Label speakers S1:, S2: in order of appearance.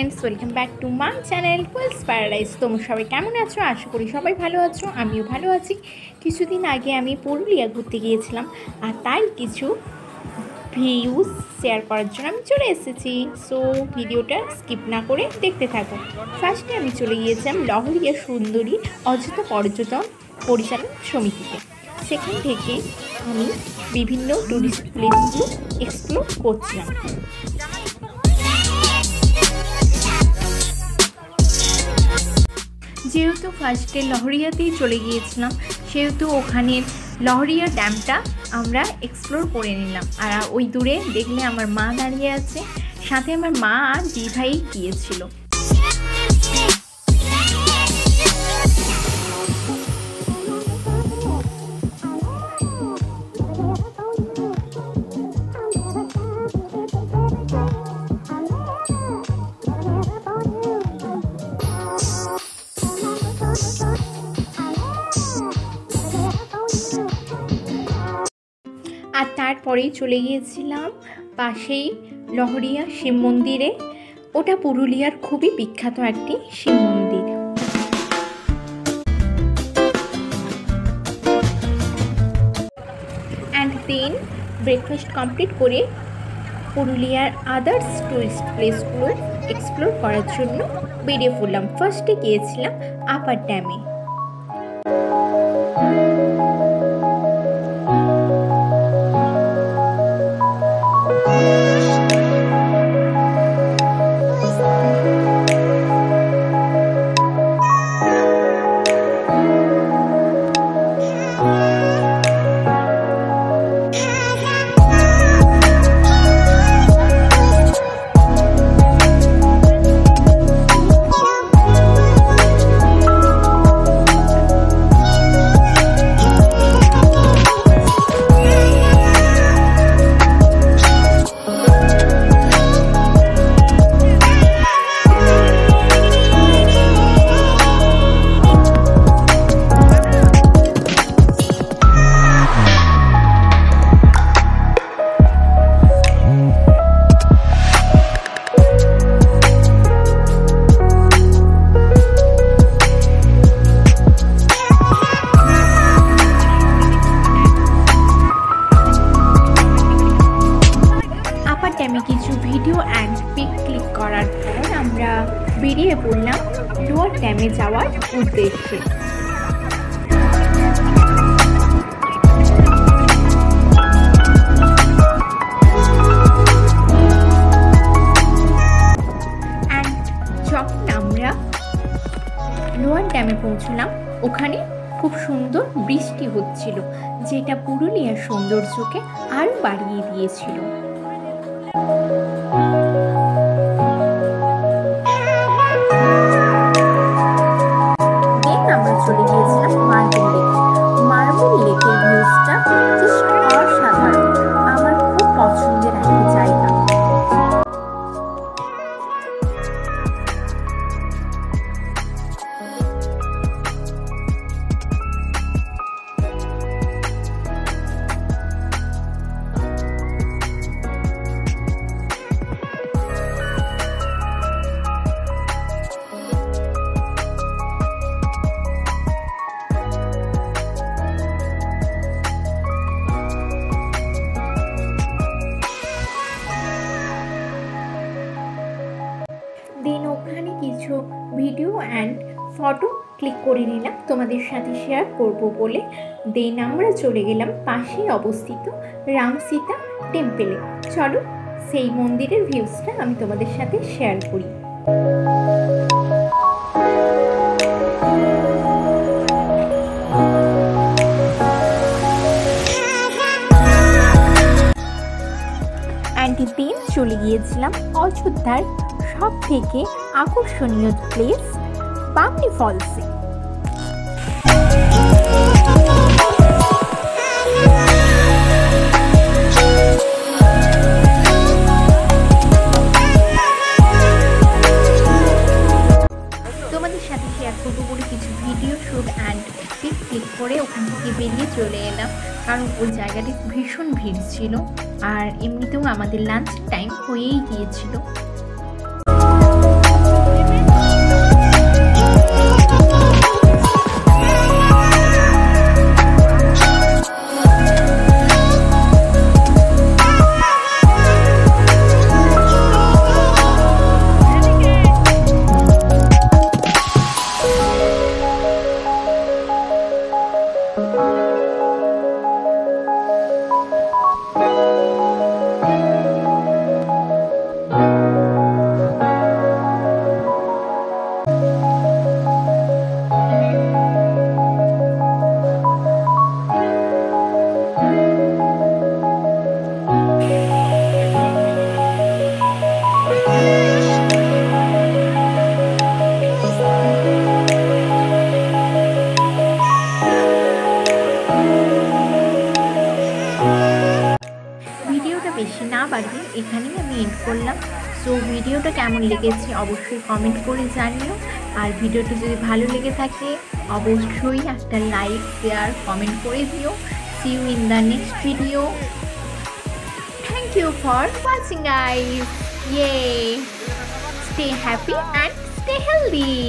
S1: Friends welcome back to my channel Quills Paradise. তোমরা সবাই কেমন আছো? আশা করি সবাই ভালো আছো, আমিও ভালো আছি। কিছুদিন আগে আমি পুরুলিয়া ঘুরতে গিয়েছিলাম আর তাই কিছু ভিউজ শেয়ার করার জন্য আমি চলে এসেছি। সো ভিডিওটা স্কিপ না করে দেখতে থাকো। ফার্স্টে আমি চলে গিয়েছিলাম লহরিয়া সুন্দরী অযোধ্যা পর্যটন পরিচালন সমিতিতে। সেখান থেকে আমি বিভিন্ন টুরিস্ট প্লেসগুলো এক্সপ্লোর করছিলাম। যেহেতু ফার্স্টে লহরিয়াতেই চলে গিয়েছিলাম, সেহেতু ওখানের লহরিয়া ড্যামটা আমরা এক্সপ্লোর করে নিলাম। আর ওই দূরে দেখলে আমার মা দাঁড়িয়ে আছে, সাথে আমার মা আর দিভাই গিয়েছিল। আর তারপরেই চলে গিয়েছিলাম পাশেই লহরিয়া শিব মন্দিরে। ওটা পুরুলিয়ার খুবই বিখ্যাত একটি শিব মন্দির। অ্যান্ড দেন ব্রেকফাস্ট কমপ্লিট করে পুরুলিয়ার আদার্স টুরিস্ট প্লেসগুলো এক্সপ্লোর করার জন্য বেরিয়ে পড়লাম। ফার্স্টে গিয়েছিলাম আপার ড্যামে। আমি কিছু ভিডিও অ্যান্ড পিক ক্লিক করার পর আমরা বেরিয়ে পড়লাম লোয়ার ড্যামে যাওয়ার উদ্দেশ্যে। অ্যান্ড যখন আমরা লোয়ার ড্যামে পৌঁছলাম, ওখানে খুব সুন্দর বৃষ্টি হচ্ছিল, যেটা পুরুলিয়ার সৌন্দর্যকে আরও বাড়িয়ে দিয়েছিল। আমরা চলে গিয়েছিলাম মার্বেল লেকে। মার্বেল লেকের ভিউজটা জাস্ট অসাধারণ, আমার খুব পছন্দের একটা জায়গা। দেন ওখানে কিছু ভিডিও অ্যান্ড ফটো ক্লিক করে নিলাম, তোমাদের সাথে শেয়ার করব বলে। দেন আমরা চলে গেলাম পাশেই অবস্থিত রাম সীতা টেম্পেলে। চলো সেই মন্দিরের ভিউজটা আমি তোমাদের সাথে শেয়ার করি। অ্যান্ড দেন চলে গিয়েছিলাম অযোধ্যার সব থেকে আকর্ষণীয় প্লেস বামনি ফলসে। তোমাদের সাথে শেয়ার করবো বলে কিছু video shoot and pick click করে ওখান থেকে বেরিয়ে চলে এলাম, কারণ ওই জায়গাটি ভীষণ ভিড় ছিল আর এমনিতেও আমাদের লাঞ্চ টাইম হয়েই গিয়েছিল। ভিডিওটা বেশি না বাড়িয়ে এখানেই আমি এন্ড করলাম। সো ভিডিওটা কেমন লেগেছে অবশ্যই কমেন্ট করে জানিও। আর ভিডিওটি যদি ভালো লেগে থাকে অবশ্যই একটা লাইক শেয়ার কমেন্ট করে দিও। See you in the next video. Thank you for watching guys. Yay! Stay happy and stay healthy.